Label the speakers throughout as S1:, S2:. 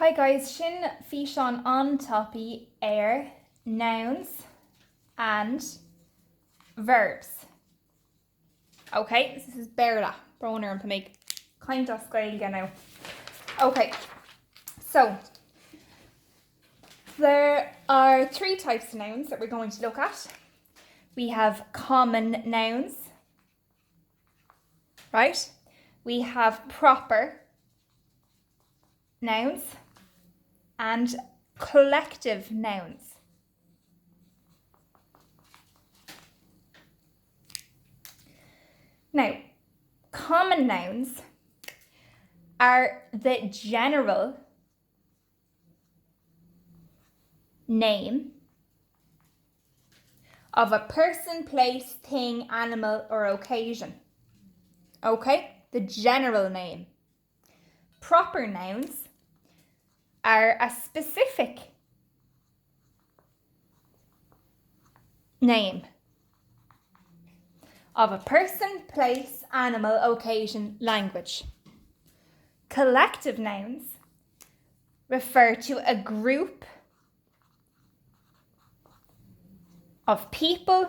S1: Hi guys, sin fisean an topi nouns and verbs. Okay, this is Berla, Broner and Pamig. Kind of Gaeilge now. Okay, so there are three types of nouns that we're going to look at. We have common nouns, right? We have proper nouns and collective nouns. Now, common nouns are the general name of a person, place, thing, animal, or occasion. Okay, the general name. Proper nouns are a specific name of a person, place, animal, occasion, language. Collective nouns refer to a group of people,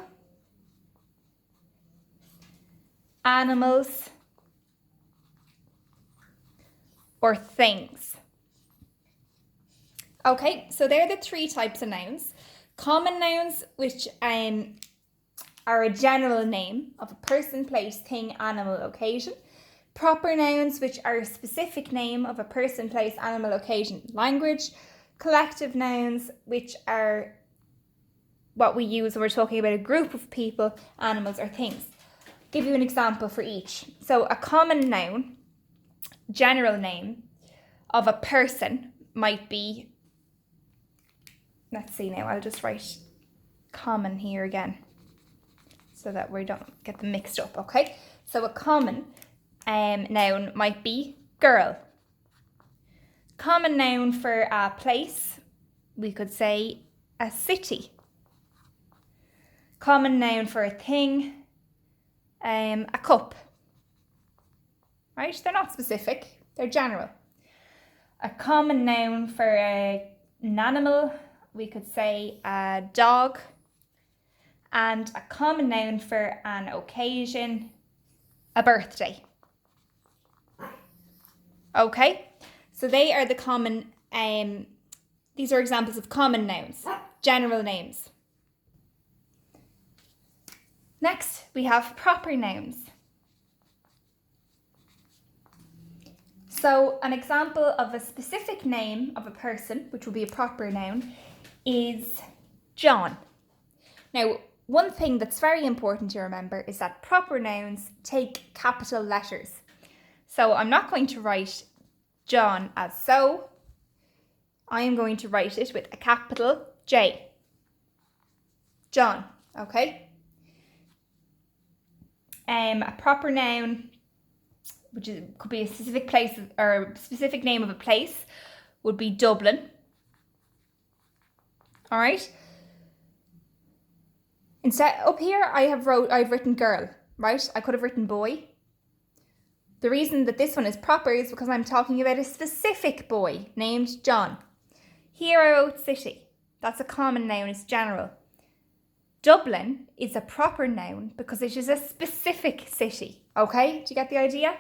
S1: animals, or things. Okay, so they're the three types of nouns. Common nouns, which are a general name of a person, place, thing, animal, occasion. Proper nouns, which are a specific name of a person, place, animal, occasion, language. Collective nouns, which are what we use when we're talking about a group of people, animals, or things. I'll give you an example for each. So a common noun, general name of a person might be, let's see now, I'll just write common here again so that we don't get them mixed up, okay? So a common noun might be girl. Common noun for a place, we could say a city. Common noun for a thing, a cup. Right? They're not specific, they're general. A common noun for an animal, we could say a dog. And a common noun for an occasion, a birthday. Okay, so they are the common, these are examples of common nouns, general names. Next, we have proper nouns. So an example of a specific name of a person, which will be a proper noun, is John. Now, one thing that's very important to remember is that proper nouns take capital letters. So I'm not going to write John as so. I am going to write it with a capital J. John, okay? A proper noun, which could be a specific place or a specific name of a place, would be Dublin. All right. Instead, up here I've written girl, right? I could have written boy. The reason that this one is proper is because I'm talking about a specific boy named John. Here I wrote city. That's a common noun, it's general. Dublin is a proper noun because it is a specific city, okay? Do you get the idea?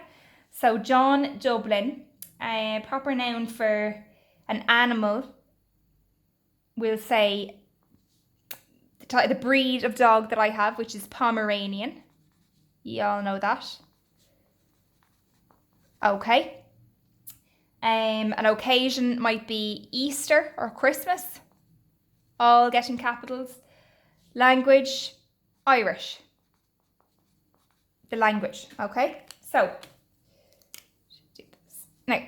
S1: So John, Dublin, a proper noun for an animal, we'll say the breed of dog that I have, which is Pomeranian. You all know that. Okay. An occasion might be Easter or Christmas, all getting capitals. Language, Irish. The language, okay? So, now,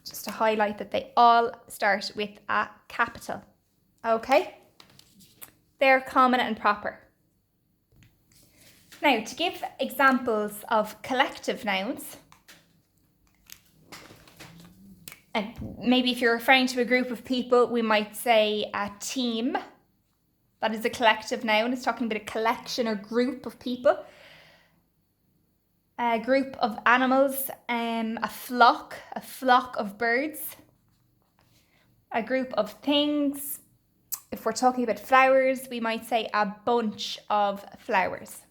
S1: just to highlight that they all start with a capital, okay? They're common and proper. Now, to give examples of collective nouns, and maybe if you're referring to a group of people, we might say a team. That is a collective noun. It's talking about a collection or group of people. A group of animals, a flock of birds. a group of things. If we're talking about flowers, we might say a bunch of flowers.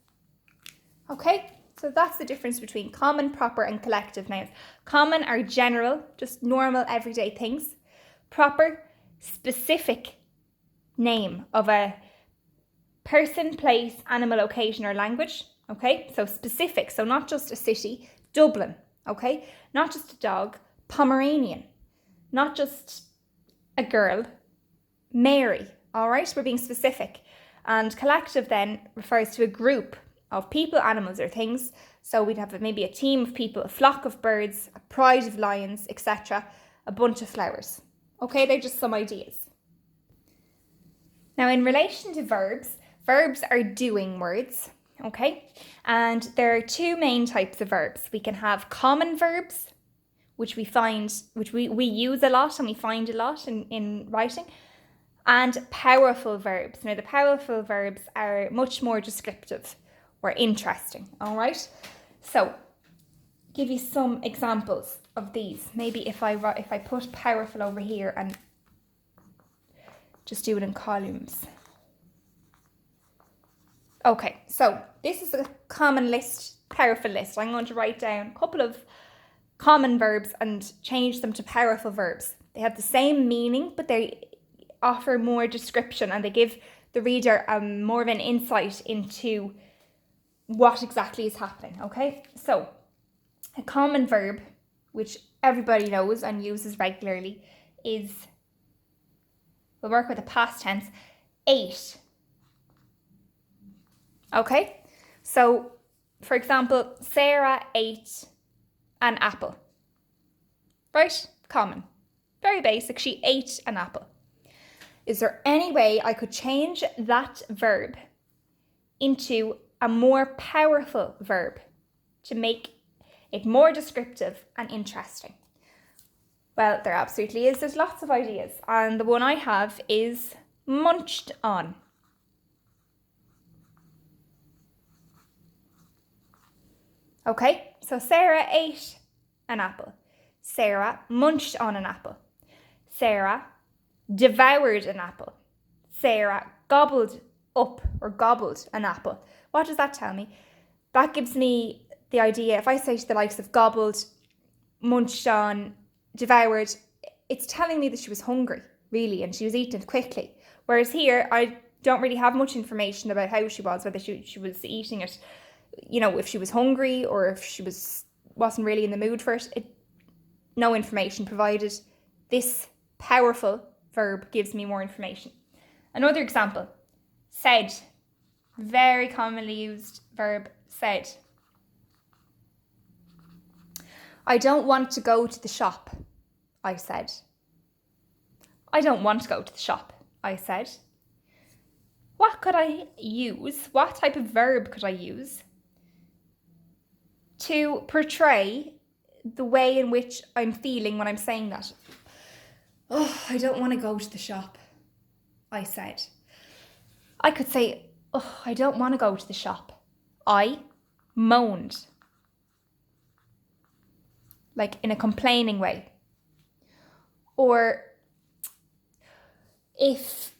S1: Okay, so that's the difference between common, proper, and collective nouns. Common are general, just normal everyday things. Proper, specific name of a person, place, animal, occasion, or language. Okay, so specific, so not just a city. Dublin, okay, not just a dog. Pomeranian, not just a girl. Mary, all right, we're being specific. And collective then refers to a group of people, animals, or things. So we'd have maybe a team of people, a flock of birds, a pride of lions, etc., a bunch of flowers. Okay, they're just some ideas. Now, in relation to verbs, verbs are doing words, okay? And there are two main types of verbs. We can have common verbs, which we use a lot and we find a lot in writing, and powerful verbs. Now, the powerful verbs are much more descriptive or interesting, all right? So, give you some examples of these. Maybe if I put powerful over here and just do it in columns. Okay, so this is a common list, powerful list. I'm going to write down a couple of common verbs and change them to powerful verbs. They have the same meaning, but they offer more description and they give the reader more of an insight into what exactly is happening, okay? So, a common verb, which everybody knows and uses regularly, is, we'll work with the past tense, ate. Okay? So, for example, Sarah ate an apple. Right? Common. Very basic. She ate an apple. Is there any way I could change that verb into a more powerful verb to make it more descriptive and interesting? Well, there absolutely is. There's lots of ideas. And the one I have is munched on. Okay, so Sarah ate an apple. Sarah munched on an apple. Sarah devoured an apple. Sarah gobbled up or gobbled an apple. What does that tell me? That gives me the idea, if I say to the likes of gobbled, munched on, devoured, it's telling me that she was hungry, really, and she was eating it quickly. Whereas here, I don't really have much information about how she was, whether she was eating it, you know, if she was hungry or if she wasn't really in the mood for it. No information provided. This powerful verb gives me more information. Another example, said. Very commonly used verb, said. I don't want to go to the shop, I said. I don't want to go to the shop, I said. What could I use? What type of verb could I use to portray the way in which I'm feeling when I'm saying that? Oh, I don't want to go to the shop, I said. I could say, oh, I don't want to go to the shop. I moaned. Like in a complaining way. Or if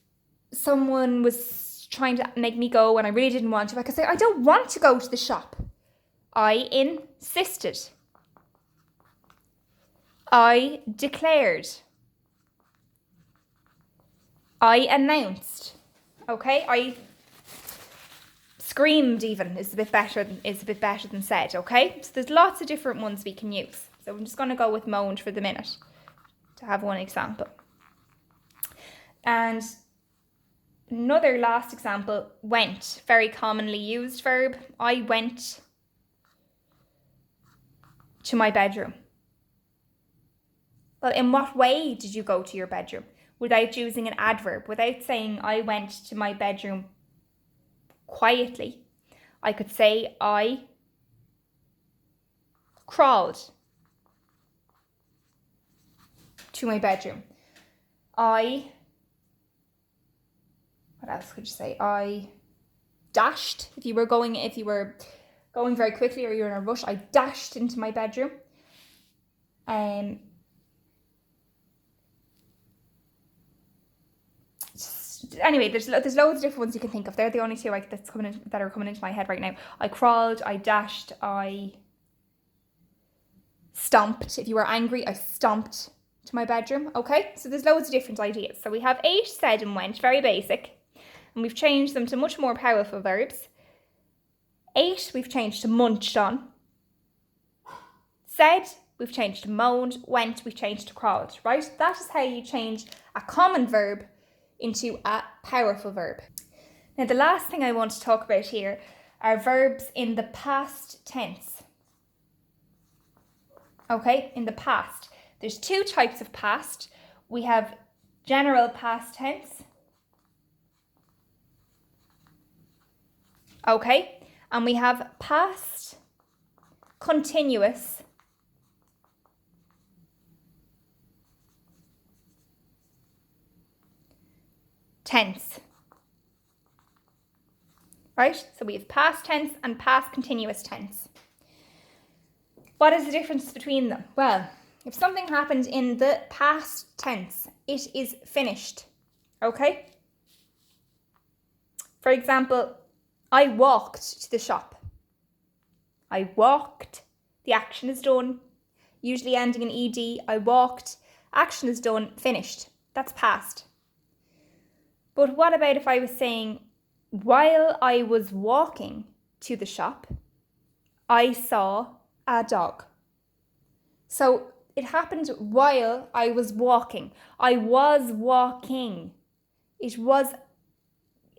S1: someone was trying to make me go and I really didn't want to, I could say, I don't want to go to the shop. I insisted. I declared. I announced. Okay, I screamed even is a bit better than said, okay? So there's lots of different ones we can use. So I'm just going to go with moaned for the minute to have one example. And another last example, went, very commonly used verb. I went to my bedroom. Well, in what way did you go to your bedroom? Without using an adverb, without saying I went to my bedroom quietly, I could say I crawled to my bedroom. What else could you say? I dashed. If you were going very quickly or you're in a rush, I dashed into my bedroom. anyway, there's loads of different ones you can think of. They're the only two that are coming into my head right now. I crawled, I dashed, I stomped. If you were angry, I stomped to my bedroom. Okay, so there's loads of different ideas. So we have ate, said, and went, very basic, and we've changed them to much more powerful verbs. Ate, we've changed to munched on. Said, we've changed to moaned. Went, we've changed to crawled, right? That is how you change a common verb into a powerful verb. Now, the last thing I want to talk about here are verbs in the past tense. Okay, in the past. There's two types of past. We have general past tense. Okay, and we have past continuous tense. Right? So we have past tense and past continuous tense. What is the difference between them? Well, if something happened in the past tense, it is finished. Okay? For example, I walked to the shop. I walked. The action is done. Usually ending in ed. I walked. Action is done. Finished. That's past. But what about if I was saying, while I was walking to the shop, I saw a dog. So it happened while I was walking. I was walking. It was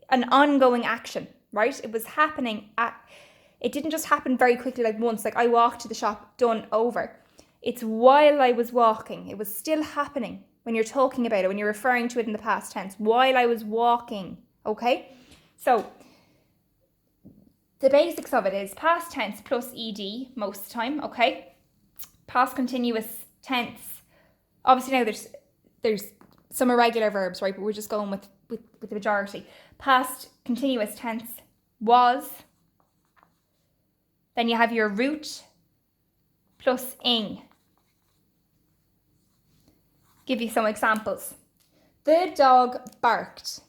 S1: an ongoing action, right? It was happening it didn't just happen very quickly, like once, like I walked to the shop, done, over. It's while I was walking. It was still happening when you're talking about it, when you're referring to it in the past tense, while I was walking, okay? So the basics of it is past tense plus ed most of the time, okay? Past continuous tense. Obviously now there's some irregular verbs, right? But we're just going with the majority. Past continuous tense was. Then you have your root plus ing. Give you some examples. The dog barked.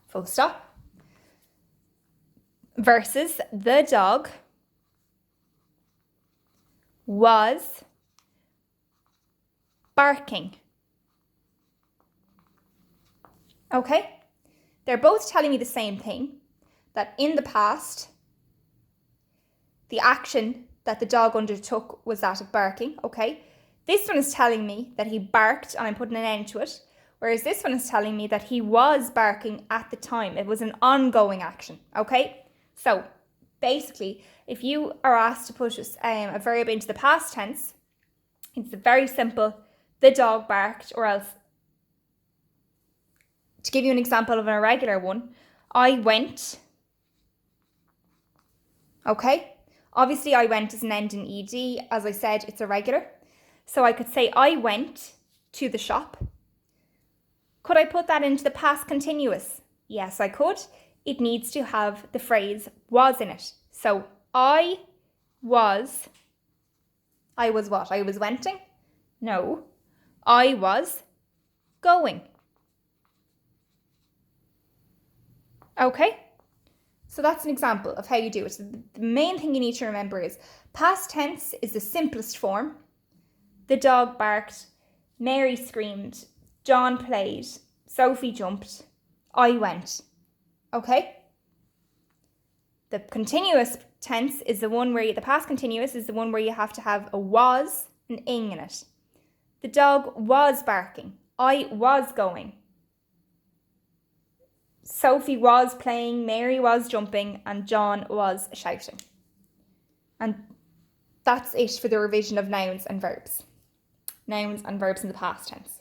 S1: Full stop. Versus the dog was barking. Okay? They're both telling me the same thing, that in the past, the action that the dog undertook was that of barking, okay? This one is telling me that he barked and I'm putting an end to it, whereas this one is telling me that he was barking at the time. It was an ongoing action, okay? So basically, if you are asked to put a verb into the past tense, it's very simple, the dog barked, or else, to give you an example of an irregular one, I went, okay? Obviously, I went is an end in ed. As I said, it's irregular. So I could say, I went to the shop. Could I put that into the past continuous? Yes, I could. It needs to have the phrase was in it. So I was what? I was wenting? No. I was going. Okay? So that's an example of how you do it. So the main thing you need to remember is past tense is the simplest form. The dog barked, Mary screamed, John played, Sophie jumped, I went. Okay? The continuous tense is the one where the past continuous is the one where you have to have a was and ing in it. The dog was barking. I was going. Sophie was playing, Mary was jumping, and John was shouting. And that's it for the revision of nouns and verbs. Nouns and verbs in the past tense.